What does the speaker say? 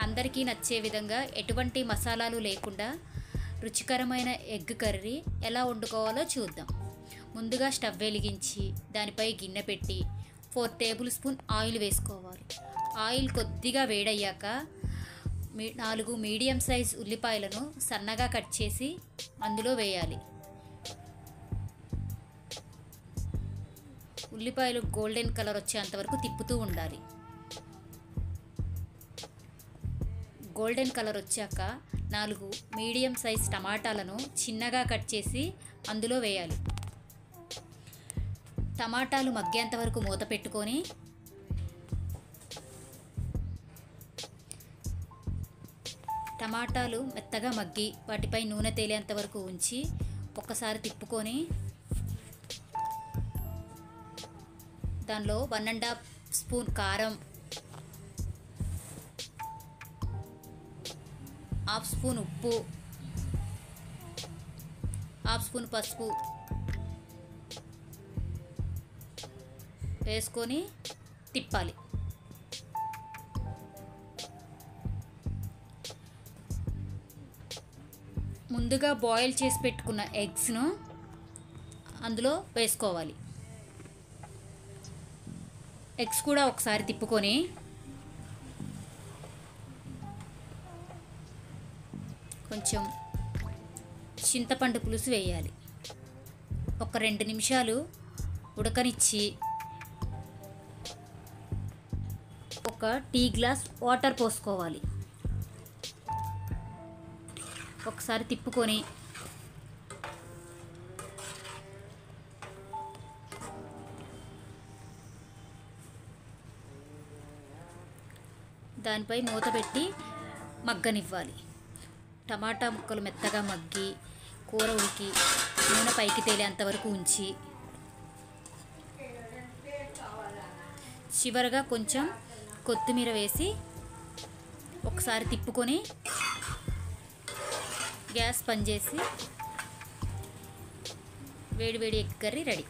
అందరికీ నచ్చే విధంగా ఎటువంటి మసాలాలు లేకుండా రుచికరమైన ఎగ్ కర్రీ ఎలా వండుకోవాలో చూద్దాం. ముందుగా స్టవ్ వెలిగించి దానిపై గిన్నె పెట్టి 4 టేబుల్ స్పూన్ ఆయిల్ వేసుకోవాలి. ఆయిల్ కొద్దిగా వేడయ్యాక 4 మీడియం సైజ్ ఉల్లిపాయలను సన్నగా కట్ చేసి అందులో వేయాలి. ఉల్లిపాయలు గోల్డెన్ కలర్ వచ్చేంత వరకు తిప్పుతూ ఉండాలి. గోల్డెన్ కలర్ వచ్చాక 4 మీడియం సైజ్ టమాటాలను చిన్నగా కట్ చేసి అందులో వేయాలి. టమాటాలు మగ్గేంత వరకు మూత పెట్టుకొని టమాటాలు మెత్తగా మగ్గి వాటిపై నూనె తేలేంత వరకు ఉంచి ఒక్కసారి తిప్పుకొని దానిలో 1.5 స్పూన్ కారం, 1/2 స్పూన్ ఉప్పు, 1/2 స్పూన్ పసుపు వేసుకొని తిప్పాలి. ముందుగా బాయిల్ చేసి పెట్టుకున్న ఎగ్స్ను అందులో వేసుకోవాలి. ఎగ్స్ కూడా ఒకసారి తిప్పుకొని కొంచెం చింతపండు పులుసు వేయాలి. ఒక 2 నిమిషాలు ఉడకనిచ్చి ఒక టీ గ్లాస్ వాటర్ పోసుకోవాలి. ఒకసారి తిప్పుకొని దానిపై మూత పెట్టి మగ్గనివ్వాలి. టమాటా ముక్కలు మెత్తగా మగ్గి కూర ఉడికి నూనె పైకి తేలేంత వరకు ఉంచి చివరగా కొంచెం కొత్తిమీర వేసి ఒకసారి తిప్పుకొని గ్యాస్ బంద్ చేసి వేడి వేడి ఎగ్ కర్రీ రెడీ.